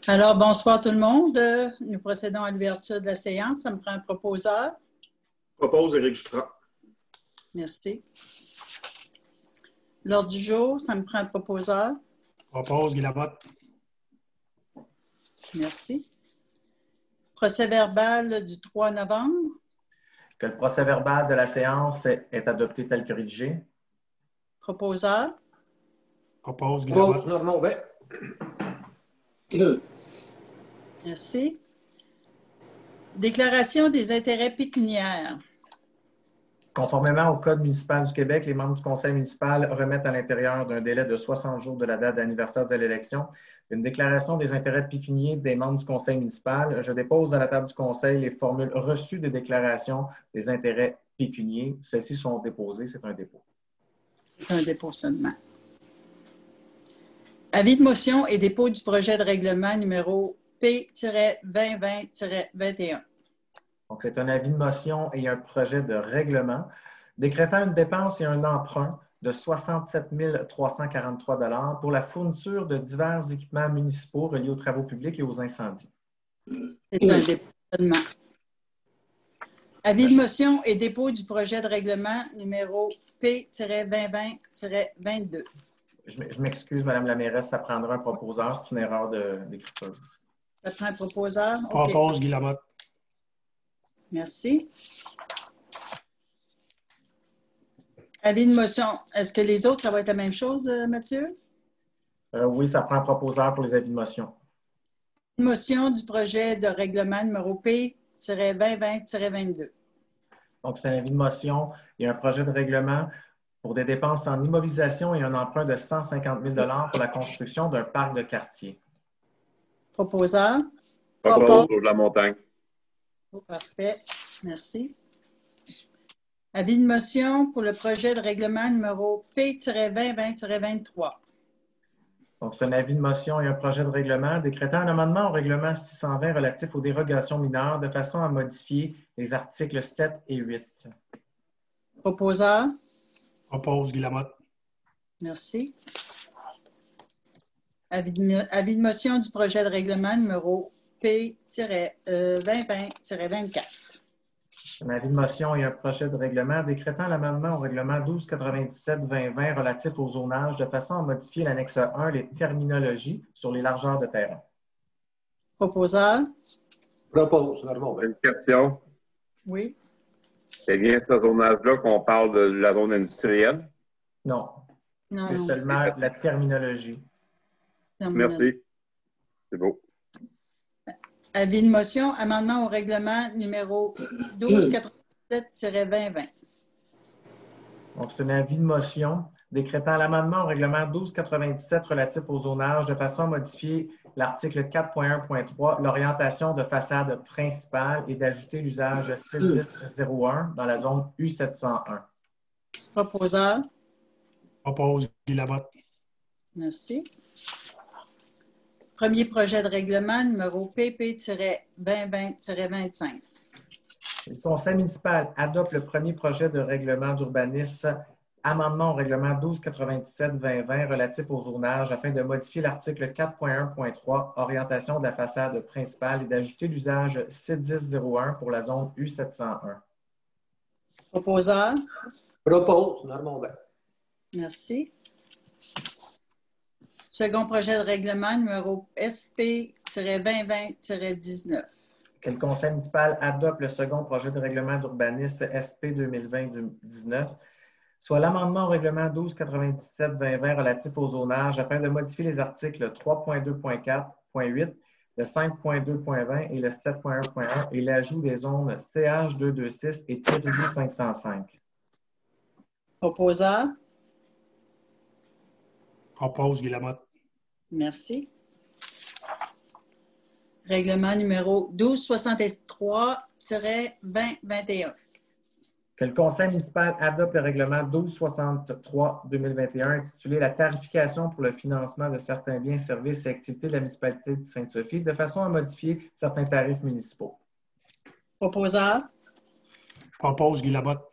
Alors, bonsoir tout le monde. Nous procédons à l'ouverture de la séance. Ça me prend un proposeur. Propose Éric Jutras. Merci. L'ordre du jour, ça me prend un proposeur. Propose Guy Lamotte. Merci. Procès verbal du 3 novembre. Que le procès verbal de la séance est adopté tel que rédigé. Proposeur. Propose Guy Lamotte. Normand-Aubin. Merci. Déclaration des intérêts pécuniaires. Conformément au Code municipal du Québec, les membres du conseil municipal remettent à l'intérieur d'un délai de 60 jours de la date d'anniversaire de l'élection une déclaration des intérêts pécuniaires des membres du conseil municipal. Je dépose à la table du conseil les formules reçues des déclarations des intérêts pécuniaires. Celles-ci sont déposées, c'est un dépôt. C'est un dépôt seulement. Avis de motion et dépôt du projet de règlement numéro P-2020-21. Donc, c'est un avis de motion et un projet de règlement décrétant une dépense et un emprunt de 67 343 pour la fourniture de divers équipements municipaux reliés aux travaux publics et aux incendies. C'est un dépôt seulement. Avis de motion et dépôt du projet de règlement numéro P-2020-22. Je m'excuse, Mme la mairesse, ça prendra un proposeur. C'est une erreur d'écriture. Ça prend un proposeur? OK. Propose Guy Lamotte. Merci. Avis de motion. Est-ce que les autres, ça va être la même chose, Mathieu? Oui, ça prend un proposeur pour les avis de motion. Motion du projet de règlement numéro P-2020-22. Donc, c'est un avis de motion et un projet de règlement pour des dépenses en immobilisation et un emprunt de 150 000 pour la construction d'un parc de quartier. Proposeur? Propose de la montagne. Parfait. Merci. Avis de motion pour le projet de règlement numéro P-2020-23. Donc, c'est un avis de motion et un projet de règlement décrétant un amendement au règlement 620 relatif aux dérogations mineures de façon à modifier les articles 7 et 8. Proposeur? Propose Guy Lamotte. Merci. Avis de motion du projet de règlement numéro P-2020-24. Un avis de motion et un projet de règlement décrétant l'amendement au règlement 1297-2020 relatif au zonage de façon à modifier l'annexe 1, les terminologies sur les largeurs de terrain. Proposeur? Propose Normand-Aubin. Une question. Oui. C'est bien ce zonage-là qu'on parle de la zone industrielle? Non, Non, c'est non. seulement la terminologie. Merci. C'est beau. Avis de motion, amendement au règlement numéro 1297-2020. Donc, c'est un avis de motion décrétant l'amendement au règlement 1297 relatif au zonage de façon à modifier l'article 4.1.3, l'orientation de façade principale et d'ajouter l'usage C1001 dans la zone U701. Proposeur? Propose Guy Lamotte. Merci. Premier projet de règlement numéro PP-2020-25. Le conseil municipal adopte le premier projet de règlement d'urbanisme, amendement au règlement 1297-2020 relatif au zonage afin de modifier l'article 4.1.3, orientation de la façade principale et d'ajouter l'usage C1001 pour la zone U701. Proposeur? Propose Normand-Aubin. Merci. Second projet de règlement numéro SP-2020-19. Que le conseil municipal adopte le second projet de règlement d'urbanisme SP 2020-19, soit l'amendement au règlement 1297-2020 relatif au zonage afin de modifier les articles 3.2.4.8, le 5.2.20 et le 7.1.1 et l'ajout des zones CH226 et Thierry 505. Proposeur? Propose Guy Lamotte. Merci. Règlement numéro 1263-2021. Que le conseil municipal adopte le règlement 1263-2021 intitulé La tarification pour le financement de certains biens, services et activités de la municipalité de Sainte-Sophie de façon à modifier certains tarifs municipaux. Proposeur? Propose Guy Lamotte.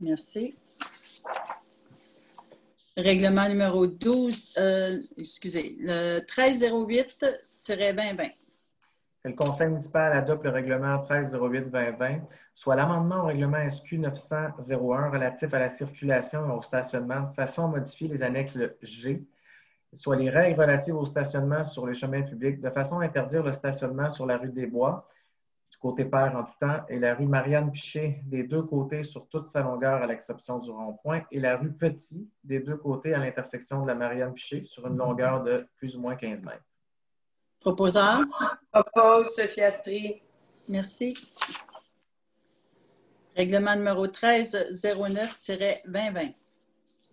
Merci. Règlement numéro 12, le 1308-2020. Que le Conseil municipal adopte le règlement 1308-2020, soit l'amendement au règlement SQ 900-01 relatif à la circulation et au stationnement de façon à modifier les annexes G, soit les règles relatives au stationnement sur les chemins publics, de façon à interdire le stationnement sur la rue des Bois, du côté pair en tout temps, et la rue Marianne-Piché des deux côtés sur toute sa longueur à l'exception du rond-point, et la rue Petit des deux côtés à l'intersection de la Marianne-Piché sur une longueur de plus ou moins 15 mètres. Proposeur. Oppose, Sophie Astrie. Merci. Règlement numéro 1309-2020.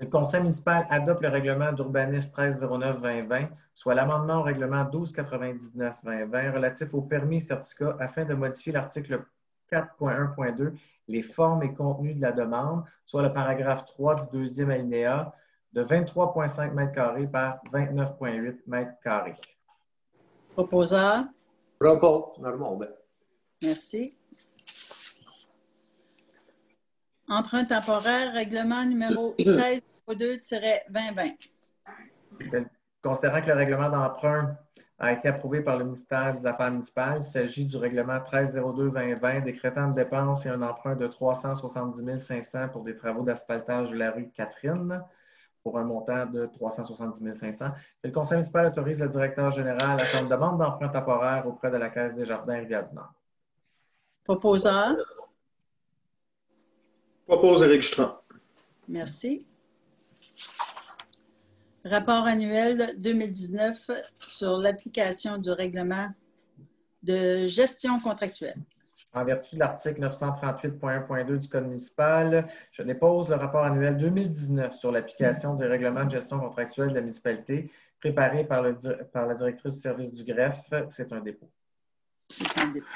Le Conseil municipal adopte le règlement d'urbanisme 1309-2020, soit l'amendement au règlement 1299-2020 relatif au permis et certificats afin de modifier l'article 4.1.2, les formes et contenus de la demande, soit le paragraphe 3 du deuxième alinéa, de 23,5 m² par 29,8 m². Proposeur. Propose, Normand. Merci. Emprunt temporaire, règlement numéro 1302-2020. Considérant que le règlement d'emprunt a été approuvé par le ministère des Affaires municipales, il s'agit du règlement 1302-2020 décrétant une dépense et un emprunt de 370 500 pour des travaux d'asphaltage de la rue Catherine pour un montant de 370 500. Et le Conseil municipal autorise le directeur général à faire une demande d'emprunt temporaire auprès de la Caisse des Jardins Rivière-du-Nord. Proposeur. Propose Éric Jutras. Merci. Rapport annuel 2019 sur l'application du règlement de gestion contractuelle. En vertu de l'article 938.1.2 du Code municipal, je dépose le rapport annuel 2019 sur l'application du règlement de gestion contractuelle de la municipalité préparé par la directrice du service du greffe. C'est un dépôt. C'est un dépôt.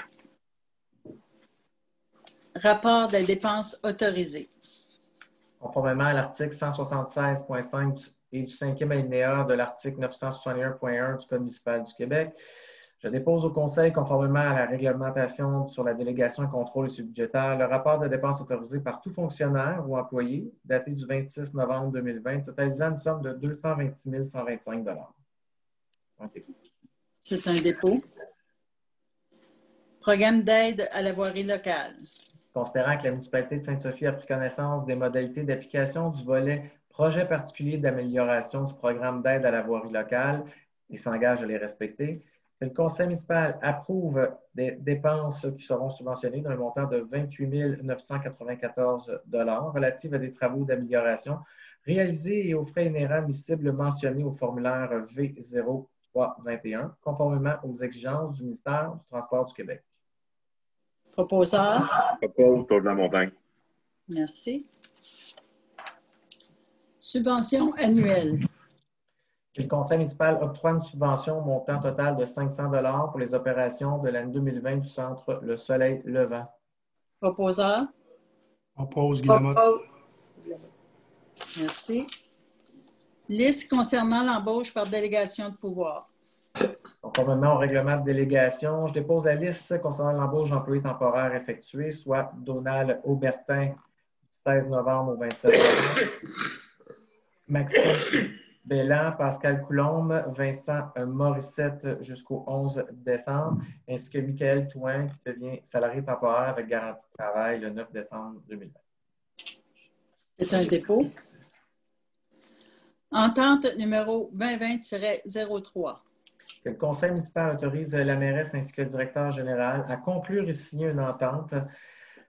Rapport des dépenses autorisées. Conformément à l'article 176.5 et du 5e alinéa de l'article 961.1 du Code municipal du Québec, je dépose au Conseil, conformément à la réglementation sur la délégation et contrôle budgétaire, le rapport de dépenses autorisées par tout fonctionnaire ou employé, daté du 26 novembre 2020, totalisant une somme de 226 125 $. C'est un dépôt. Programme d'aide à la voirie locale. Considérant que la municipalité de Sainte-Sophie a pris connaissance des modalités d'application du volet projet particulier d'amélioration du programme d'aide à la voirie locale et s'engage à les respecter, que le Conseil municipal approuve des dépenses qui seront subventionnées d'un montant de 28 994 $ relatives à des travaux d'amélioration réalisés et aux frais inhérents admissibles mentionnés au formulaire V0321, conformément aux exigences du ministère du Transport du Québec. Proposeur. Propose Claude Lamontagne. Merci. Subvention annuelle. Le Conseil municipal octroie une subvention au montant total de 500 $ pour les opérations de l'année 2020 du Centre Le Soleil Levant. Proposeur. Oppose Guy Lamotte. Merci. Liste concernant l'embauche par délégation de pouvoir. Conformément au règlement de délégation, je dépose la liste concernant l'embauche d'employés temporaires effectués, soit Donald Aubertin, du 16 novembre au 27 novembre, Maxime Bellan, Pascal Coulombe, Vincent Morissette jusqu'au 11 décembre, ainsi que Michael Touin, qui devient salarié temporaire avec garantie de travail le 9 décembre 2020. C'est un dépôt. Entente numéro 2020-03. Que le Conseil municipal autorise la mairesse ainsi que le directeur général à conclure et signer une entente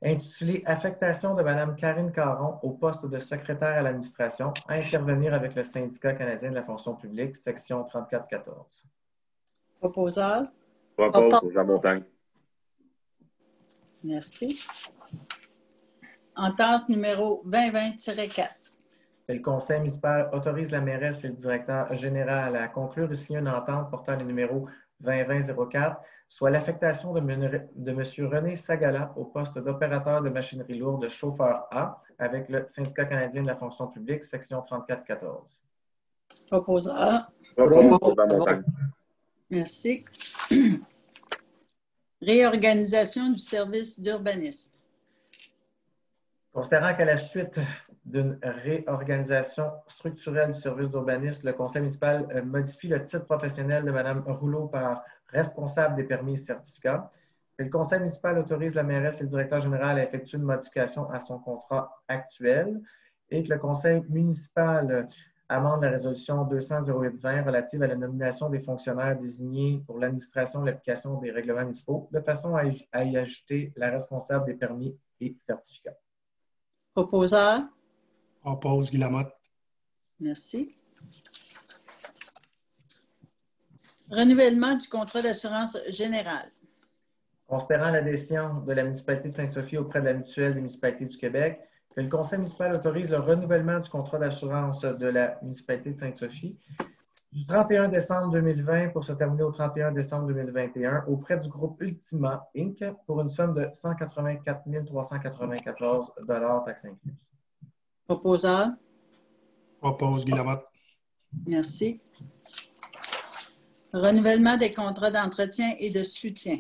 intitulée « Affectation de Mme Karine Caron au poste de secrétaire à l'administration à intervenir avec le syndicat canadien de la fonction publique, section 3414 ». Proposeur. Propose Claude Lamontagne. Merci. Entente numéro 2020-4. Le Conseil municipal autorise la mairesse et le directeur général à conclure et signer une entente portant le numéro 2020-04, soit l'affectation de M. René Sagala au poste d'opérateur de machinerie lourde chauffeur A avec le syndicat canadien de la fonction publique, section 3414. Proposeur. Propose Claude Lamontagne. Merci. Réorganisation du service d'urbanisme. Considérant qu'à la suite d'une réorganisation structurelle du service d'urbanisme, le conseil municipal modifie le titre professionnel de Mme Rouleau par responsable des permis et certificats. Que le conseil municipal autorise la mairesse et le directeur général à effectuer une modification à son contrat actuel et que le conseil municipal amende la résolution 200-08-20 relative à la nomination des fonctionnaires désignés pour l'administration et l'application des règlements municipaux de façon à y ajouter la responsable des permis et certificats. Proposeur? Oppose Guy Lamotte. Merci. Renouvellement du contrat d'assurance générale. Considérant l'adhésion de la municipalité de Sainte-Sophie auprès de la Mutuelle des municipalités du Québec, que le conseil municipal autorise le renouvellement du contrat d'assurance de la municipalité de Sainte-Sophie du 31 décembre 2020 pour se terminer au 31 décembre 2021 auprès du groupe Ultima Inc. pour une somme de 184 394 taxes incluses. Proposeur? Oppose Guy Lamotte. Merci. Renouvellement des contrats d'entretien et de soutien.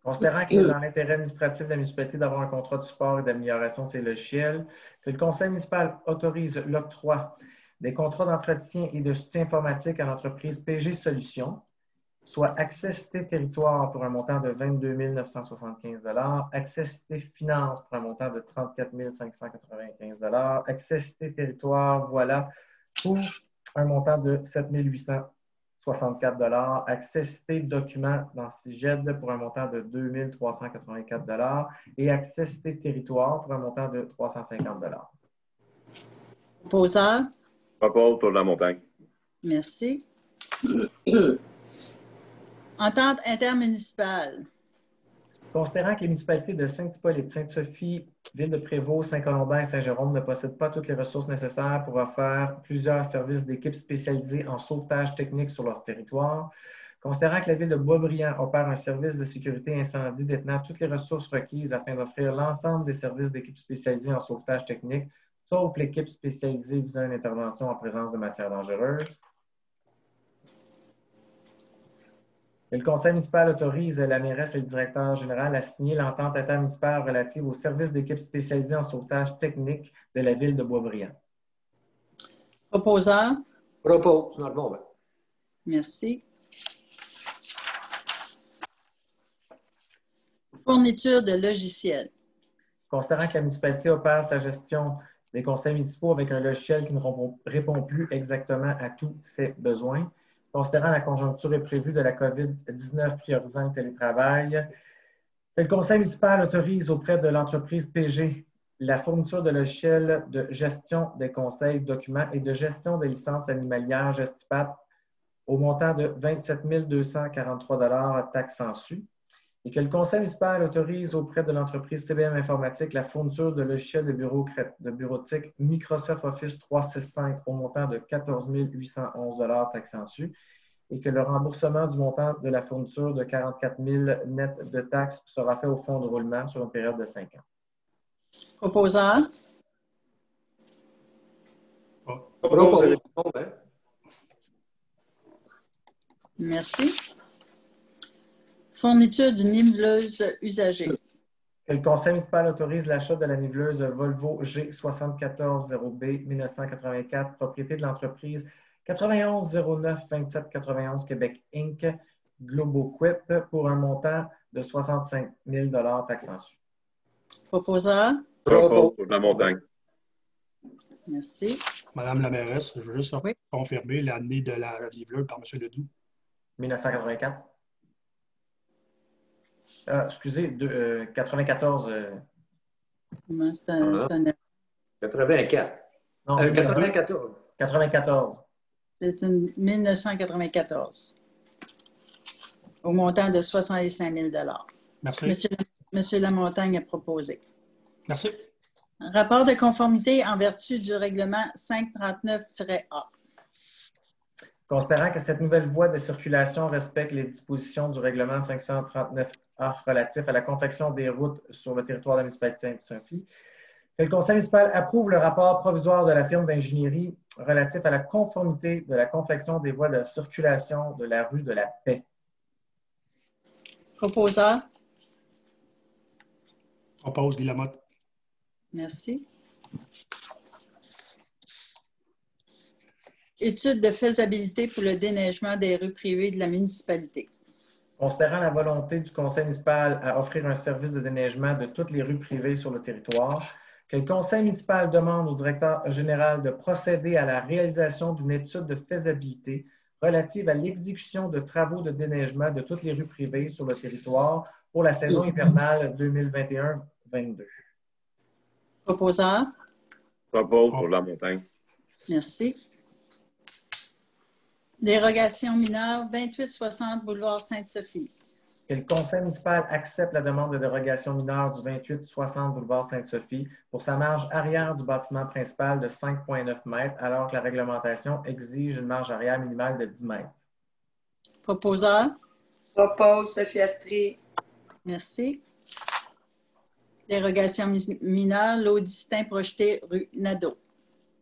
Considérant qu'il est dans l'intérêt administratif de la municipalité d'avoir un contrat de support et d'amélioration de ses logiciels, que le conseil municipal autorise l'octroi des contrats d'entretien et de soutien informatique à l'entreprise PG Solutions, soit Accessité Territoire pour un montant de 22 975 $, Accessité Finance pour un montant de 34 595 $, Accessité Territoire, voilà, pour un montant de 7 864 $, Accessité Documents dans CIGED pour un montant de 2 384 $ et Accessité Territoire pour un montant de 350 $. Proposeur? Propose Tour de la Montagne. Merci. Entente intermunicipale. Considérant que les municipalités de Saint-Hippolyte, Sainte-Sophie, Ville de Prévost, Saint-Colombin et Saint-Jérôme ne possèdent pas toutes les ressources nécessaires pour offrir plusieurs services d'équipe spécialisés en sauvetage technique sur leur territoire, considérant que la Ville de Boisbriand opère un service de sécurité incendie détenant toutes les ressources requises afin d'offrir l'ensemble des services d'équipe spécialisés en sauvetage technique, sauf l'équipe spécialisée visant une intervention en présence de matières dangereuses, et le conseil municipal autorise la mairesse et le directeur général à signer l'entente intermunicipale relative au service d'équipe spécialisée en sauvetage technique de la Ville de Boisbriand. Proposeur? Propose, dans le bon bain. Merci. Fourniture de logiciels. Considérant que la municipalité opère sa gestion des conseils municipaux avec un logiciel qui ne répond plus exactement à tous ses besoins, considérant la conjoncture imprévue de la COVID-19 priorisant le télétravail, le conseil municipal autorise auprès de l'entreprise PG la fourniture de logiciels de gestion des conseils, documents et de gestion des licences animalières Gestipat au montant de 27 243 $ taxes sans su, et que le conseil municipal autorise auprès de l'entreprise CBM Informatique la fourniture de logiciels de bureautique Microsoft Office 365 au montant de 14 811 $ taxes sans su, et que le remboursement du montant de la fourniture de 44 000 net de taxes sera fait au fonds de roulement sur une période de 5 ans. Proposeur? Propose, c'est dans le bon bain. Merci. Fourniture d'une niveleuse usagée. Que le conseil municipal autorise l'achat de la niveleuse Volvo G740B 1984, propriété de l'entreprise 9109 27 91 Québec Inc. Globoquip pour un montant de 65 000 $ taxes sans su. Proposeur? Propose Tour de la Montagne. Merci. Madame la mairesse, je veux juste Oui. confirmer l'année de la livreuse par M. Ledoux. 1984. Excusez, 94. Moi, c'est un 84. Non, 94. 94. c'est une 1994 au montant de 65 000 $. Merci. Monsieur Lamontagne a proposé. Merci. Rapport de conformité en vertu du règlement 539-A. Considérant que cette nouvelle voie de circulation respecte les dispositions du règlement 539A relatif à la confection des routes sur le territoire de la municipalité de Sainte-Sophie, que le conseil municipal approuve le rapport provisoire de la firme d'ingénierie relatif à la conformité de la confection des voies de circulation de la rue de la Paix. Proposeur? Oppose Guy Lamotte. Merci. Étude de faisabilité pour le déneigement des rues privées de la municipalité. Considérant la volonté du conseil municipal à offrir un service de déneigement de toutes les rues privées sur le territoire, que le conseil municipal demande au directeur général de procéder à la réalisation d'une étude de faisabilité relative à l'exécution de travaux de déneigement de toutes les rues privées sur le territoire pour la saison hivernale 2021-22. Proposeur. Propose pour la montagne. Merci. Dérogation mineure 2860 boulevard Sainte-Sophie. Que le conseil municipal accepte la demande de dérogation mineure du 2860 boulevard Sainte-Sophie pour sa marge arrière du bâtiment principal de 5,9 mètres, alors que la réglementation exige une marge arrière minimale de 10 mètres. Proposeur. Propose, Sophie Astrie. Merci. Dérogation mineure, lot distinct projeté rue Nadeau.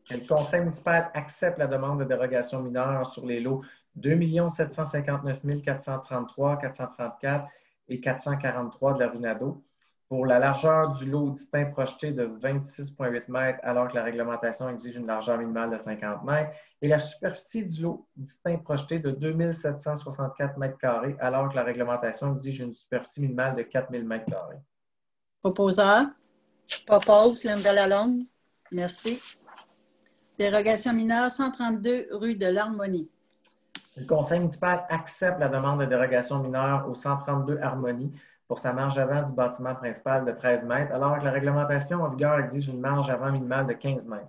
Que le conseil municipal accepte la demande de dérogation mineure sur les lots 2 759 433, 434 et 443 de la rue Nadeau pour la largeur du lot distinct projeté de 26,8 mètres alors que la réglementation exige une largeur minimale de 50 mètres et la superficie du lot distinct projeté de 2 764 mètres carrés alors que la réglementation exige une superficie minimale de 4 000 mètres carrés. Proposeur. Propose, Linda Lalonde. Merci. Dérogation mineure 132 rue de l'Harmonie. Le conseil municipal accepte la demande de dérogation mineure au 132 Harmonie pour sa marge avant du bâtiment principal de 13 mètres, alors que la réglementation en vigueur exige une marge avant minimale de 15 mètres.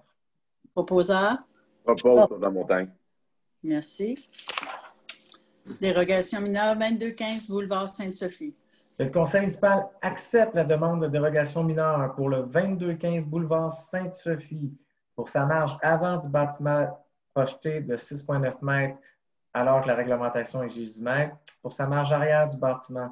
Proposeur. Propose pour la montagne. Merci. Dérogation mineure 2215 boulevard Sainte-Sophie. Le conseil municipal accepte la demande de dérogation mineure pour le 2215 boulevard Sainte-Sophie pour sa marge avant du bâtiment projeté de 6,9 mètres, alors que la réglementation exige 10 mètres, pour sa marge arrière du bâtiment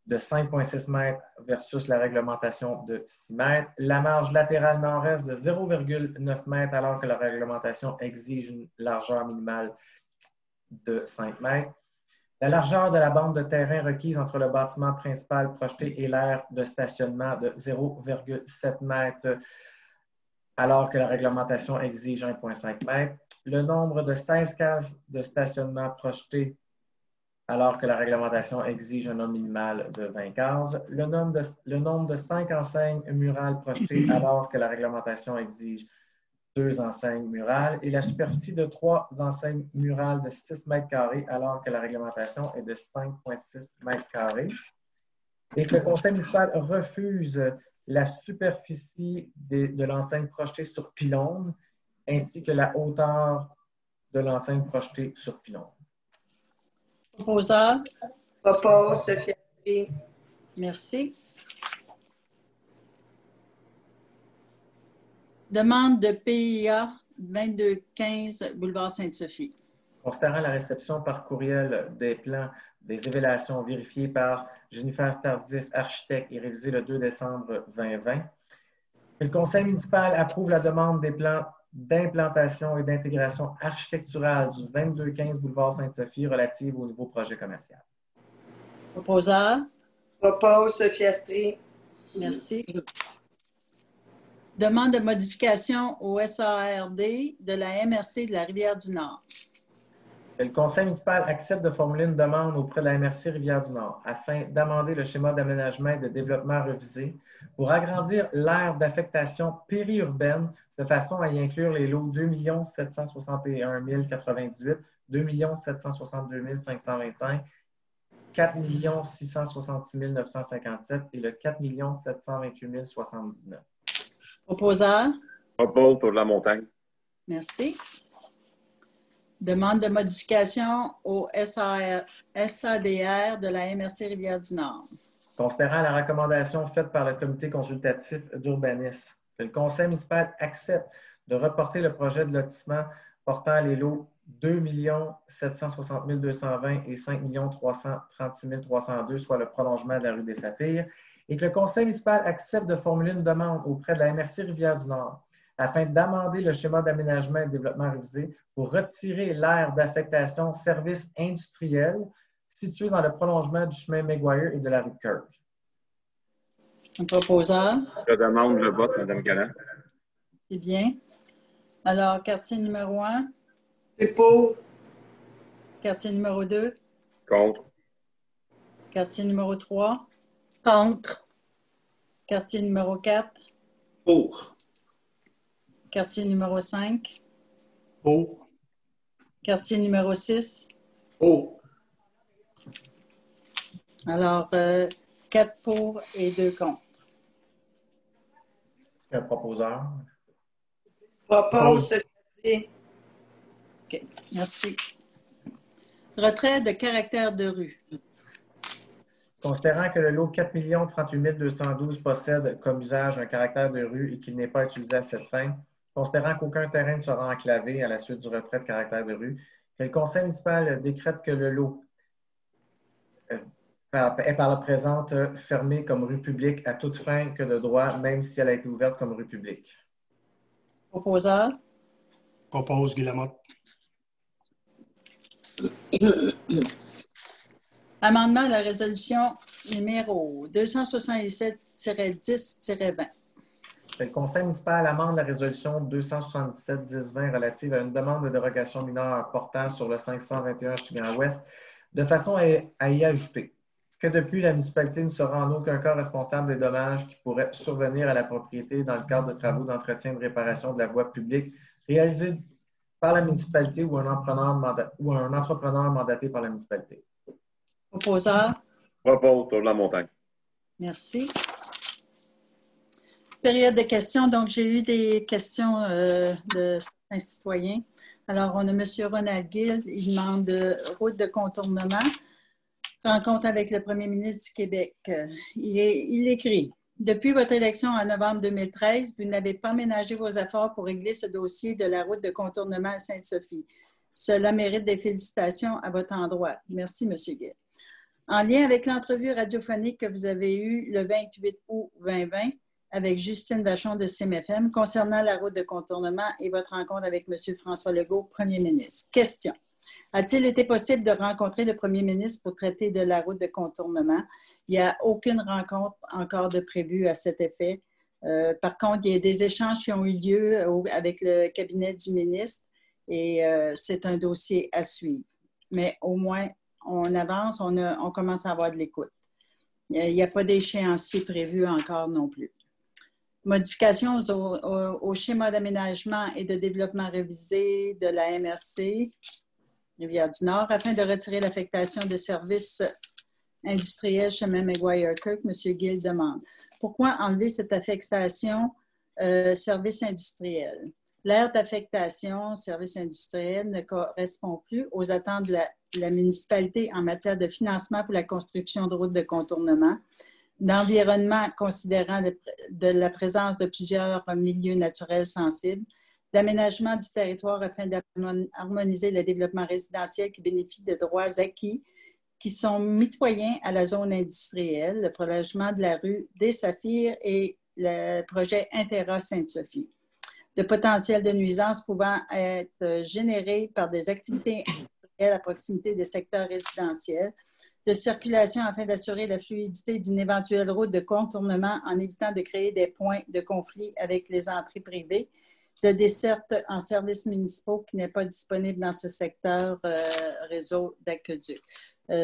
de 5,6 mètres versus la réglementation de 6 mètres, la marge latérale nord-est de 0,9 mètres, alors que la réglementation exige une largeur minimale de 5 mètres, la largeur de la bande de terrain requise entre le bâtiment principal projeté et l'aire de stationnement de 0,7 mètres, alors que la réglementation exige 1,5 mètres, le nombre de 16 cases de stationnement projetées, alors que la réglementation exige un nombre minimal de 20 cases, le nombre de 5 enseignes murales projetées, alors que la réglementation exige 2 enseignes murales, et la superficie de 3 enseignes murales de 6 mètres carrés, alors que la réglementation est de 5,6 mètres carrés, et que le conseil municipal refuse la superficie de l'enseigne projetée sur pylône, ainsi que la hauteur de l'enseigne projetée sur pylône. Proposeur. Propose, Sophie Astrie. Merci. Demande de PIA 2215 boulevard Sainte-Sophie. Considérant la réception par courriel des plans des évaluations vérifiées par Jennifer Tardif, architecte, et révisées le 2 décembre 2020, le conseil municipal approuve la demande des plans d'implantation et d'intégration architecturale du 2215 boulevard Sainte-Sophie relative au nouveau projet commercial. Proposeur. Propose, Sophie Astrie. Merci. Demande de modification au SARD de la MRC de la Rivière-du-Nord. Le conseil municipal accepte de formuler une demande auprès de la MRC Rivière-du-Nord afin d'amender le schéma d'aménagement et de développement revisé pour agrandir l'aire d'affectation périurbaine de façon à y inclure les lots 2 761 098, 2 762 525, 4 666 957 et le 4 728 079. Proposeur. Propose pour la montagne. Merci. Demande de modification au SADR de la MRC Rivière-du-Nord. Considérant la recommandation faite par le comité consultatif d'urbanisme, le conseil municipal accepte de reporter le projet de lotissement portant les lots 2 760 220 et 5 336 302, soit le prolongement de la rue des Saphirs, et que le conseil municipal accepte de formuler une demande auprès de la MRC Rivière-du-Nord afin d'amender le schéma d'aménagement et de développement révisé pour retirer l'aire d'affectation services industriels situé dans le prolongement du chemin Maguire et de la rue Curve. Un proposeur. Je demande le vote, Mme Galland. C'est bien. Alors, quartier numéro 1, Je suis pour. quartier numéro 2, Contre. quartier numéro 3, Contre. quartier numéro 4, Pour. quartier numéro 5, Pour. quartier numéro 6. Pour. Alors, 4 pour et 2 contre. Un proposeur. Propose Sophie Astrid. OK, merci. Retrait de caractère de rue. Considérant que le lot 4 38 212 possède comme usage un caractère de rue et qu'il n'est pas utilisé à cette fin, considérant qu'aucun terrain ne sera enclavé à la suite du retrait de caractère de rue, que le conseil municipal décrète que le lot est par la présente fermée comme rue publique à toute fin que de droit, même si elle a été ouverte comme rue publique. Proposeur, Propose Guy Lamotte. amendement à la résolution numéro 277-10-20. Le conseil municipal amende la résolution 277-10-20 relative à une demande de dérogation mineure portant sur le 521 Chigan-Ouest de façon à y ajouter que depuis, la municipalité ne sera en aucun cas responsable des dommages qui pourraient survenir à la propriété dans le cadre de travaux d'entretien et de réparation de la voie publique réalisés par la municipalité ou un entrepreneur mandaté par la municipalité. Proposeur, Propose Tour de la Montagne. merci. Période de questions. Donc, j'ai eu des questions de certains citoyens. Alors, on a M. Ronald Gill. Il demande route de contournement. Rencontre avec le premier ministre du Québec. Il écrit « Depuis votre élection en novembre 2013, vous n'avez pas ménagé vos efforts pour régler ce dossier de la route de contournement à Sainte-Sophie. Cela mérite des félicitations à votre endroit. Merci, M. Gill. En lien avec l'entrevue radiophonique que vous avez eue le 28 août 2020 avec Justine Vachon de CMFM concernant la route de contournement et votre rencontre avec M. François Legault, premier ministre. Question. A-t-il été possible de rencontrer le premier ministre pour traiter de la route de contournement? Il n'y a aucune rencontre encore de prévue à cet effet. Par contre, il y a des échanges qui ont eu lieu avec le cabinet du ministre et c'est un dossier à suivre. Mais au moins, on avance, on commence à avoir de l'écoute. Il n'y a pas d'échéancier prévu encore non plus. Modifications au schéma d'aménagement et de développement révisé de la MRC, Rivière-du-Nord, afin de retirer l'affectation de services industriels chemin McGuire-Kirk, M. Gill demande. Pourquoi enlever cette affectation services industriels? L'aire d'affectation services industriels ne correspond plus aux attentes de la municipalité en matière de financement pour la construction de routes de contournement, d'environnement considérant de la présence de plusieurs milieux naturels sensibles, d'aménagement du territoire afin d'harmoniser le développement résidentiel qui bénéficie de droits acquis qui sont mitoyens à la zone industrielle, le prolongement de la rue des Saphirs et le projet Intera Sainte-Sophie. De potentiel de nuisances pouvant être générés par des activités industrielles à proximité des secteurs résidentiels, de circulation afin d'assurer la fluidité d'une éventuelle route de contournement en évitant de créer des points de conflit avec les entrées privées, de desserte en services municipaux qui n'est pas disponible dans ce secteur réseau d'aqueduc.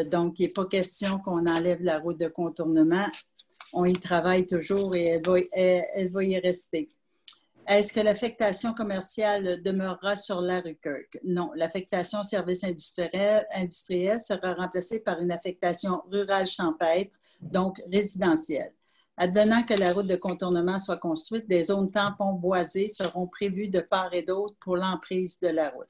Donc, il n'est pas question qu'on enlève la route de contournement. On y travaille toujours et elle va y rester. Est-ce que l'affectation commerciale demeurera sur la rue Kirk? Non. L'affectation services industriels sera remplacée par une affectation rurale champêtre, donc résidentielle. Advenant que la route de contournement soit construite, des zones tampons boisées seront prévues de part et d'autre pour l'emprise de la route.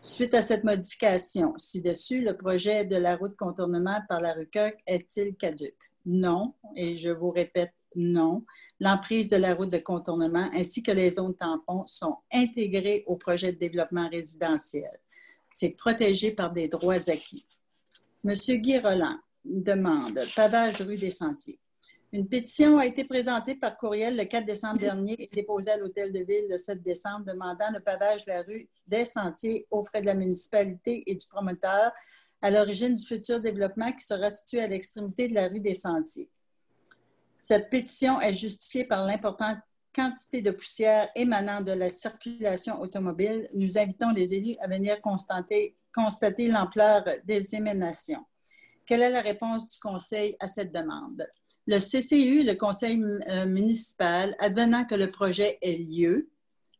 Suite à cette modification, ci-dessus, le projet de la route contournement par la rue Kirk est-il caduc? Non, et je vous répète, non. L'emprise de la route de contournement ainsi que les zones tampons sont intégrées au projet de développement résidentiel. C'est protégé par des droits acquis. M. Guy Roland demande pavage rue des Sentiers. Une pétition a été présentée par courriel le 4 décembre dernier et déposée à l'Hôtel de Ville le 7 décembre demandant le pavage de la rue des Sentiers aux frais de la municipalité et du promoteur à l'origine du futur développement qui sera situé à l'extrémité de la rue des Sentiers. Cette pétition est justifiée par l'importante quantité de poussière émanant de la circulation automobile, nous invitons les élus à venir constater l'ampleur des émanations. Quelle est la réponse du Conseil à cette demande? Le CCU, le Conseil municipal, advenant que le projet ait lieu,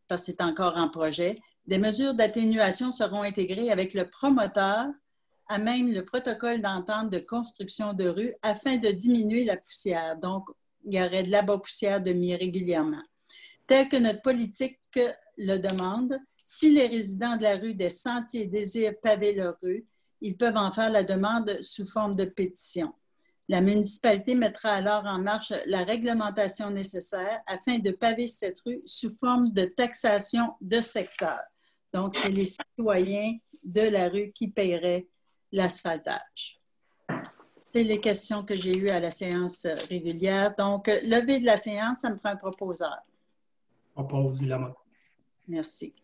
parce que c'est encore en projet, des mesures d'atténuation seront intégrées avec le promoteur à même le protocole d'entente de construction de rue afin de diminuer la poussière. Donc, il y aurait de la poussière de mis régulièrement. Tel que notre politique le demande, si les résidents de la rue des Sentiers désirent paver leur rue, ils peuvent en faire la demande sous forme de pétition. La municipalité mettra alors en marche la réglementation nécessaire afin de paver cette rue sous forme de taxation de secteur. Donc, c'est les citoyens de la rue qui paieraient l'asphaltage. C'est les questions que j'ai eues à la séance régulière. Donc, levée de la séance, ça me prend un proposeur. Propose Guy Lamotte. Merci.